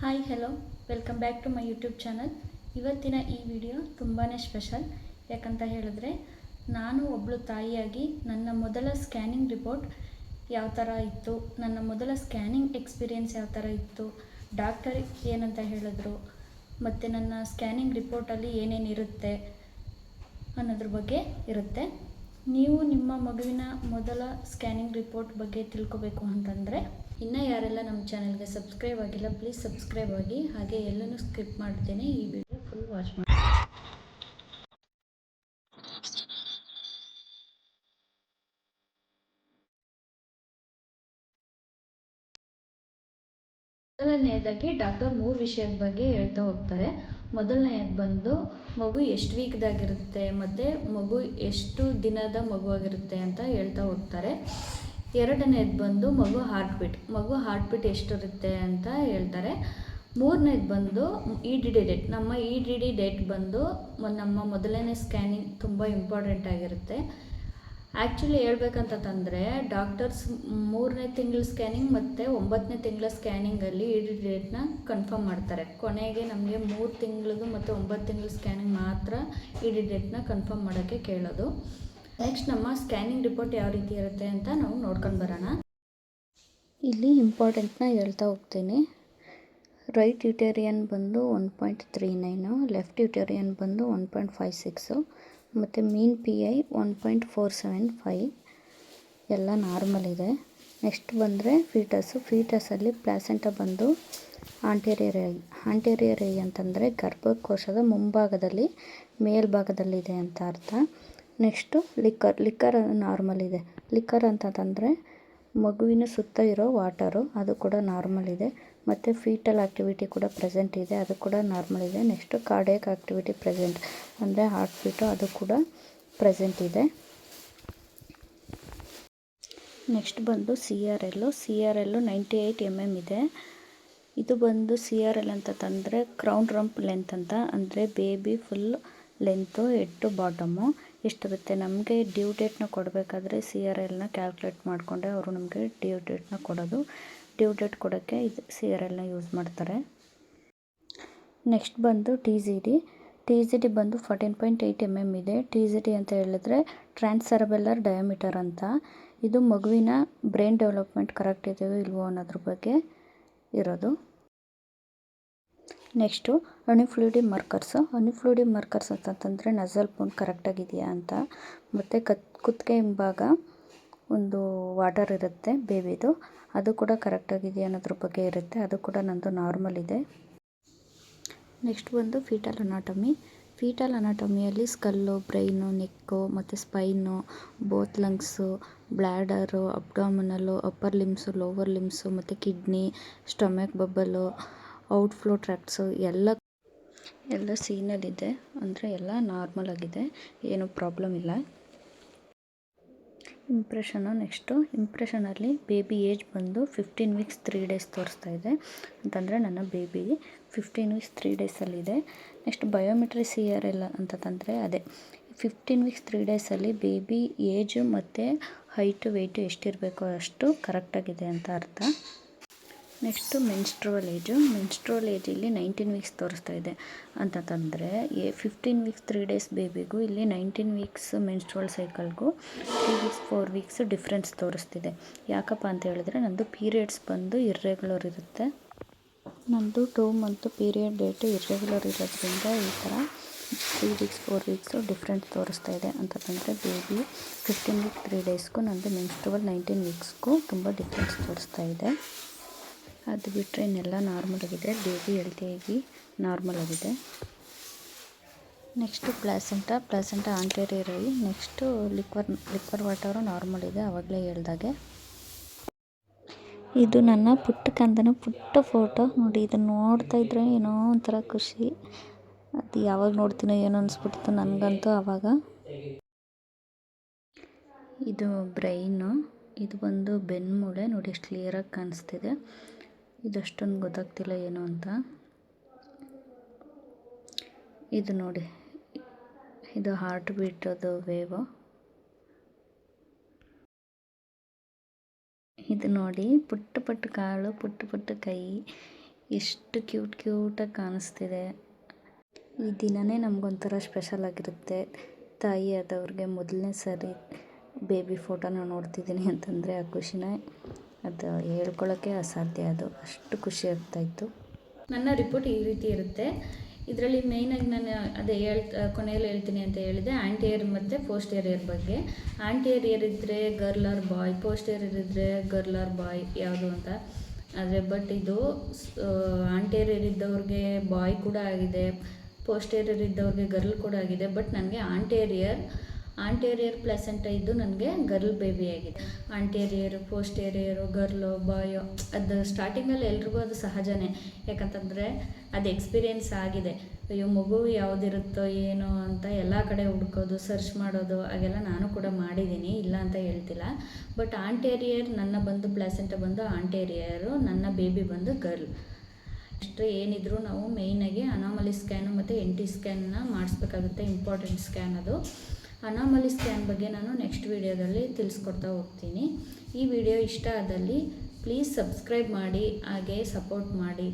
Hi hello welcome back to my YouTube channel. ಇವತ್ತಿನ ಈ video ತುಂಬಾ ಸ್ಪೆಷಲ್. ಯಾಕಂತ ಹೇಳಿದ್ರೆ ನಾನು ಒಬ್ಬಳು ತಾಯಿಯಾಗಿ ನನ್ನ ಮೊದಲ ಸ್ಕ್ಯಾನಿಂಗ್ ರಿಪೋರ್ಟ್ ಯಾವ ಥರ ಇತ್ತು, ನನ್ನ ಮೊದಲ ಸ್ಕ್ಯಾನಿಂಗ್ ಎಕ್ಸ್ಪೀರಿಯೆನ್ಸ್ ಯಾವ ಥರ ಇತ್ತು, ಡಾಕ್ಟರ್ ಏನಂತ ಹೇಳಿದ್ರು, ಮತ್ತು ನನ್ನ ಸ್ಕ್ಯಾನಿಂಗ್ ರಿಪೋರ್ಟಲ್ಲಿ ಏನೇನಿರುತ್ತೆ ಅನ್ನೋದ್ರ ಬಗ್ಗೆ ಇರುತ್ತೆ. ನೀವು ನಿಮ್ಮ ಮಗುವಿನ ಮೊದಲ ಸ್ಕ್ಯಾನಿಂಗ್ ರಿಪೋರ್ಟ್ ಬಗ್ಗೆ ತಿಳ್ಕೊಬೇಕು ಅಂತಂದರೆ ಇನ್ನೂ ಯಾರೆಲ್ಲ ನಮ್ಮ ಚಾನಲ್ಗೆ ಸಬ್ಸ್ಕ್ರೈಬ್ ಆಗಿಲ್ಲ ಪ್ಲೀಸ್ ಸಬ್ಸ್ಕ್ರೈಬ್ ಆಗಿ, ಹಾಗೆ ಎಲ್ಲನೂ ಸ್ಕಿಪ್ ಮಾಡ್ತೇನೆ ಈ ವಿಡಿಯೋ ಫುಲ್ ವಾಚ್ ಮಾಡಿ. ಮೊದಲನೆಯದಾಗಿ ಡಾಕ್ಟರ್ 3 ವಿಷಯದ ಬಗ್ಗೆ ಹೇಳ್ತಾ ಹೋಗ್ತಾರೆ. ಮೊದಲನೆಯದು ಬಂದು ಮಗು ಎಷ್ಟು ವೀಕ್ದಾಗಿರುತ್ತೆ ಮತ್ತು ಮಗು ಎಷ್ಟು ದಿನದ ಮಗುವಾಗಿರುತ್ತೆ ಅಂತ ಹೇಳ್ತಾ ಹೋಗ್ತಾರೆ. ಎರಡನೇದು ಬಂದು ಮಗು ಹಾರ್ಟ್ ಬೀಟ್ ಎಷ್ಟಿರುತ್ತೆ ಅಂತ ಹೇಳ್ತಾರೆ. ಮೂರನೇದು ಬಂದು ಇ ಡಿ ಡಿ ಡೇಟ್. ನಮ್ಮ ಇ ಡಿ ಡಿ ಡೇಟ್ ಬಂದು ನಮ್ಮ ಮೊದಲನೇ ಸ್ಕ್ಯಾನಿಂಗ್ ತುಂಬ ಇಂಪಾರ್ಟೆಂಟ್ ಆಗಿರುತ್ತೆ. ಆ್ಯಕ್ಚುಲಿ ಹೇಳ್ಬೇಕಂತಂದರೆ ಡಾಕ್ಟರ್ಸ್ 3ನೇ ತಿಂಗಳ ಸ್ಕ್ಯಾನಿಂಗ್ ಮತ್ತು 9ನೇ ತಿಂಗಳ ಸ್ಕ್ಯಾನಿಂಗಲ್ಲಿ ಇ ಡಿ ಡೇಟ್ನ ಕನ್ಫರ್ಮ್ ಮಾಡ್ತಾರೆ. ಕೊನೆಗೆ ನಮಗೆ 3 ತಿಂಗಳದು ಮತ್ತು 9 ತಿಂಗಳ ಸ್ಕ್ಯಾನಿಂಗ್ ಮಾತ್ರ ಇ ಡಿ ಡೇಟ್ನ ಕನ್ಫರ್ಮ್ ಮಾಡೋಕ್ಕೆ ಕೇಳೋದು. ನೆಕ್ಸ್ಟ್ ನಮ್ಮ ಸ್ಕ್ಯಾನಿಂಗ್ ರಿಪೋರ್ಟ್ ಯಾವ ರೀತಿ ಇರುತ್ತೆ ಅಂತ ನಾವು ನೋಡ್ಕೊಂಡು ಬರೋಣ. ಇಲ್ಲಿ ಇಂಪಾರ್ಟೆಂಟ್ನ ಹೇಳ್ತಾ ಹೋಗ್ತೀನಿ. ರೈಟ್ ಯುಟೇರಿಯನ್ ಬಂದು 1.39, ಲೆಫ್ಟ್ ಯುಟೇರಿಯನ್ ಬಂದು 1.56 ಮತ್ತು ಮೀನ್ ಪಿ ಐ 1.475 ಎಲ್ಲ ನಾರ್ಮಲ್ ಇದೆ. ನೆಕ್ಸ್ಟ್ ಬಂದರೆ ಫೀಟಸಲ್ಲಿ ಪ್ಲಾಸೆಂಟ ಬಂದು ಆಂಟೀರಿಯರ್ ಐ ಅಂತಂದರೆ ಗರ್ಭಕೋಶದ ಮುಂಭಾಗದಲ್ಲಿ ಮೇಲ್ಭಾಗದಲ್ಲಿದೆ ಅಂತ ಅರ್ಥ. ನೆಕ್ಸ್ಟು ಲಿಕ್ಕರ್ ನಾರ್ಮಲ್ ಇದೆ. ಲಿಕ್ಕರ್ ಅಂತಂದರೆ ಮಗುವಿನ ಸುತ್ತ ಇರೋ ವಾಟರು, ಅದು ಕೂಡ ನಾರ್ಮಲ್ ಇದೆ. ಮತ್ತು ಫೀಟಲ್ ಆ್ಯಕ್ಟಿವಿಟಿ ಕೂಡ ಪ್ರೆಸೆಂಟ್ ಇದೆ, ಅದು ಕೂಡ ನಾರ್ಮಲ್ ಇದೆ. ನೆಕ್ಸ್ಟು ಕಾರ್ಡಿಯಾಕ್ ಆ್ಯಕ್ಟಿವಿಟಿ ಪ್ರೆಸೆಂಟ್ ಅಂದರೆ ಹಾರ್ಟ್ ಬೀಟು, ಅದು ಕೂಡ ಪ್ರೆಸೆಂಟ್ ಇದೆ. ನೆಕ್ಸ್ಟ್ ಬಂದು ಸಿ ಆರ್ ಎಲ್ಲು 98 mm ಇದೆ. ಇದು ಬಂದು ಸಿ ಆರ್ ಎಲ್ ಅಂತಂದರೆ ಕ್ರೌನ್ ರಂಪ್ ಲೆಂತ್ ಅಂತ, ಅಂದರೆ baby full length head to bottom ಎಷ್ಟಿರುತ್ತೆ. ನಮಗೆ ಡ್ಯೂ ಡೇಟ್ನ ಕೊಡಬೇಕಾದ್ರೆ ಸಿ ಆರ್ ಎಲ್ನ ಕ್ಯಾಲ್ಕುಲೇಟ್ ಮಾಡಿಕೊಂಡೆ ಅವರು ನಮಗೆ ಡ್ಯೂ ಡೇಟ್ನ ಕೊಡೋದು. ಡ್ಯೂ ಡೇಟ್ ಕೊಡೋಕ್ಕೆ ಇದು ಸಿ ಆರ್ ಎಲ್ನ ಯೂಸ್ ಮಾಡ್ತಾರೆ. ನೆಕ್ಸ್ಟ್ ಬಂದು ಟಿ ಸಿ ಡಿ ಬಂದು 14.8 mm ಇದೆ. ಟಿ ಸಿ ಡಿ ಅಂತ ಹೇಳಿದ್ರೆ ಟ್ರಾನ್ಸ್ಸೆರೆಬೆಲ್ಲರ್ ಡಯಾಮೀಟರ್ ಅಂತ. ಇದು ಮಗುವಿನ ಬ್ರೈನ್ ಡೆವಲಪ್ಮೆಂಟ್ ಕರೆಕ್ಟ್ ಇದೆಯೋ ಇಲ್ವೋ ಅನ್ನೋದ್ರ ಬಗ್ಗೆ ಇರೋದು. ನೆಕ್ಸ್ಟು ಅನಿಫ್ಲೂಯಿಡಿ ಮಾರ್ಕರ್ಸ್ ಅಂತಂದರೆ ನಸಲ್ ಪೌಂಡ್ ಕರೆಕ್ಟಾಗಿದೆಯಾ ಅಂತ, ಮತ್ತು ಕುತ್ತಿಗೆ ಹಿಂಭಾಗ ಒಂದು ವಾಟರ್ ಇರುತ್ತೆ ಬೇಬಿದು, ಅದು ಕೂಡ ಕರೆಕ್ಟಾಗಿದೆಯಾ ಅನ್ನೋದ್ರ ಬಗ್ಗೆ ಇರುತ್ತೆ. ಅದು ಕೂಡ ನಂದು ನಾರ್ಮಲ್ ಇದೆ. ನೆಕ್ಸ್ಟ್ ಬಂದು ಫೀಟಲ್ ಅನಾಟಮಿಯಲ್ಲಿ ಸ್ಕಲ್ಲು, ಬ್ರೈನು, ನೆಕ್ಕು ಮತ್ತು spine, both lungs, bladder, abdominal, upper limbs, lower limbs ಮತ್ತು kidney, stomach bubble, outflow tracts ಎಲ್ಲ ಸೀನಲ್ಲಿದೆ, ಅಂದರೆ ಎಲ್ಲ ನಾರ್ಮಲ್ ಆಗಿದೆ, ಏನೂ ಪ್ರಾಬ್ಲಮ್ ಇಲ್ಲ. ಇಂಪ್ರೆಷನಲ್ಲಿ ಬೇಬಿ ಏಜ್ ಬಂದು 15 ವೀಕ್ಸ್ 3 days ತೋರಿಸ್ತಾ ಇದೆ. ಅಂತಂದರೆ ನನ್ನ ಬೇಬಿ 15 ವೀಕ್ಸ್ 3 daysಲ್ಲಿದೆ. Next biometry C R L ಅಂತಂದರೆ ಅದೇ 15 ವೀಕ್ಸ್ 3 daysಲ್ಲಿ ಬೇಬಿ ಏಜು ಮತ್ತು ಹೈಟು ವೆಯ್ಟು ಎಷ್ಟಿರಬೇಕೋ ಅಷ್ಟು ಕರೆಕ್ಟಾಗಿದೆ ಅಂತ ಅರ್ಥ. ನೆಕ್ಸ್ಟು ಮೆನ್ಸ್ಟ್ರುವಲ್ ಏಜ್ ಇಲ್ಲಿ 19 ವೀಕ್ಸ್ ತೋರಿಸ್ತಾ ಇದೆ. ಅಂತಂದರೆ 15 ವೀಕ್ಸ್ 3 days ಬೇಬಿಗೂ ಇಲ್ಲಿ 19 ವೀಕ್ಸ್ ಮೆನ್ಸ್ಟ್ರುವಲ್ ಸೈಕಲ್ಗೂ 3 ವೀಕ್ಸ್ 4 ವೀಕ್ಸ್ ಡಿಫ್ರೆನ್ಸ್ ತೋರಿಸ್ತಿದೆ. ಯಾಕಪ್ಪ ಅಂತ ಹೇಳಿದ್ರೆ ನಂದು ಪೀರಿಯಡ್ಸ್ ಬಂದು ಇರ್ರೆಗ್ಯುಲರ್ ಇರುತ್ತೆ. ನಂದು 2 month ಪೀರಿಯಡ್ ಡೇಟು ಇರ್ರೆಗ್ಯುಲರ್ ಇರೋದ್ರಿಂದ ಈ ಥರ 3 ವೀಕ್ಸ್ 4 ವೀಕ್ಸು ಡಿಫ್ರೆಂಟ್ ತೋರಿಸ್ತಾ ಇದೆ. ಅಂತಂದರೆ ಬೇಬಿ 15 ವೀಕ್ 3 daysಗೂ ನಂದು ಮೆನ್ಸ್ಟ್ರುವಲ್ 19 ವೀಕ್ಸ್ಗೂ ತುಂಬ ಡಿಫ್ರೆನ್ಸ್ ತೋರಿಸ್ತಾ ಇದೆ. ಅದು ಬಿಟ್ಟರೆ ಇನ್ನೆಲ್ಲ ನಾರ್ಮಲ್ ಆಗಿದೆ. ಬೇಬಿ ಹೆಲ್ತಿಯಾಗಿ ನಾರ್ಮಲ್ ಆಗಿದೆ. Next placenta anterior I. Next ಲಿಕ್ವರ್ water normal ಇದೆ, ಆವಾಗಲೇ ಹೇಳ್ದಾಗೆ. ಇದು ನನ್ನ ಪುಟ್ಟ ಫೋಟೋ ನೋಡಿ. ಇದನ್ನು ನೋಡ್ತಾ ಇದ್ರೆ ಏನೋ ಒಂಥರ ಖುಷಿ. ಅದು ಯಾವಾಗ ನೋಡ್ತೀನೋ ಏನೋ ಅನಿಸ್ಬಿಡ್ತು ನನಗಂತೂ ಆವಾಗ. ಇದು ಬ್ರೈನು, ಇದು ಬಂದು ಬೆನ್ಮೂಳೆ ನೋಡಿ ಎಷ್ಟು ಕ್ಲಿಯರಾಗಿ ಕಾಣಿಸ್ತಿದೆ. ಇದಷ್ಟೊಂದು ಗೊತ್ತಾಗ್ತಿಲ್ಲ ಏನು ಅಂತ. ಇದು ನೋಡಿ, ಇದು ಹಾರ್ಟ್ ಬೀಟದು ವೇವು. ಇದು ನೋಡಿ ಪುಟ್ಟ ಕಾಳು, ಪುಟ್ಟ ಕೈ, ಎಷ್ಟು ಕ್ಯೂಟಾಗಿ ಕಾಣಿಸ್ತಿದೆ. ಈ ದಿನವೇ ನಮಗೊಂಥರ ಸ್ಪೆಷಲ್ ಆಗಿರುತ್ತೆ. ತಾಯಿ ಆದವ್ರಿಗೆ ಮೊದಲನೇ ಸರಿ ಬೇಬಿ ಫೋಟೋನ ನೋಡ್ತಿದ್ದೀನಿ ಅಂತಂದರೆ ಆ ಖುಷಿನ ಅದು ಹೇಳ್ಕೊಳ್ಳೋಕ್ಕೆ ಅಸಾಧ್ಯ. ಅದು ಅಷ್ಟು ಖುಷಿ ಆಗ್ತಾಯಿತ್ತು. ನನ್ನ ರಿಪೋರ್ಟ್ ಈ ರೀತಿ ಇರುತ್ತೆ. ಇದರಲ್ಲಿ ಮೇಯ್ನಾಗಿ ನಾನು ಅದೇ ಕೊನೆಯಲ್ಲಿ ಹೇಳ್ತೀನಿ ಅಂತ ಹೇಳಿದೆ, ಆಂಟಿಯರ್ ಮತ್ತು ಪೋಸ್ಟೀರಿಯರ್ ಬಗ್ಗೆ. ಆಂಟಿಯರ್ ಇದ್ದರೆ ಗರ್ಲ್ ಆರ್ ಬಾಯ್, ಪೋಸ್ಟೀರಿಯರ್ ಇದ್ದರೆ ಗರ್ಲ್ ಆರ್ ಬಾಯ್ ಯಾವುದು ಅಂತ. ಆದರೆ ಬಟ್ ಇದು ಆಂಟಿಯರ್ ಇದ್ದವ್ರಿಗೆ ಬಾಯ್ ಕೂಡ ಆಗಿದೆ, ಪೋಸ್ಟೀರಿಯರ್ ಇದ್ದವ್ರಿಗೆ ಗರ್ಲ್ ಕೂಡ ಆಗಿದೆ. ಬಟ್ ನನಗೆ ಆಂಟೇರಿಯರ್ ಪ್ಲೆಸೆಂಟ ಇದ್ದು ನನಗೆ ಗರ್ಲ್ ಬೇಬಿ ಆಗಿದೆ. ಆಂಟೇರಿಯರು, ಪೋಸ್ಟೇರಿಯರು, ಗರ್ಲು, ಬಾಯೋ ಅದು ಸ್ಟಾರ್ಟಿಂಗಲ್ಲಿ ಎಲ್ರಿಗೂ ಅದು ಸಹಜನೇ. ಯಾಕಂತಂದರೆ ಅದು ಎಕ್ಸ್ಪೀರಿಯೆನ್ಸ್ ಆಗಿದೆ. ಅಯ್ಯೋ ಮಗು ಯಾವುದಿರುತ್ತೋ ಏನೋ ಅಂತ ಎಲ್ಲ ಕಡೆ ಹುಡ್ಕೋದು, ಸರ್ಚ್ ಮಾಡೋದು ಹಾಗೆಲ್ಲ ನಾನು ಕೂಡ ಮಾಡಿದ್ದೀನಿ, ಇಲ್ಲ ಅಂತ ಹೇಳ್ತಿಲ್ಲ. ಬಟ್ ಆಂಟೇರಿಯರ್ ನನ್ನ ಬಂದು ಪ್ಲೆಸೆಂಟ ಬಂದು ಆಂಟೇರಿಯರು, ನನ್ನ ಬೇಬಿ ಬಂದು ಗರ್ಲ್. ಅಷ್ಟು ಏನಿದ್ರು ನಾವು ಮೇಯ್ನಾಗಿ ಅನಾಮಲಿ ಸ್ಕ್ಯಾನು ಮತ್ತು NT ಸ್ಕ್ಯಾನ್ನ ಮಾಡಿಸ್ಬೇಕಾಗುತ್ತೆ. ಇಂಪಾರ್ಟೆಂಟ್ ಸ್ಕ್ಯಾನ್ ಅದು. ಅನಾಮಲಿ ಸ್ಕ್ಯಾನ್ ಬಗ್ಗೆ ನಾನು ನೆಕ್ಸ್ಟ್ ವೀಡಿಯೋದಲ್ಲಿ ತಿಳಿಸ್ಕೊಡ್ತಾ ಹೋಗ್ತೀನಿ. ಈ ವಿಡಿಯೋ ಇಷ್ಟ ಆದಲ್ಲಿ ಪ್ಲೀಸ್ ಸಬ್ಸ್ಕ್ರೈಬ್ ಮಾಡಿ, ಹಾಗೆ ಸಪೋರ್ಟ್ ಮಾಡಿ.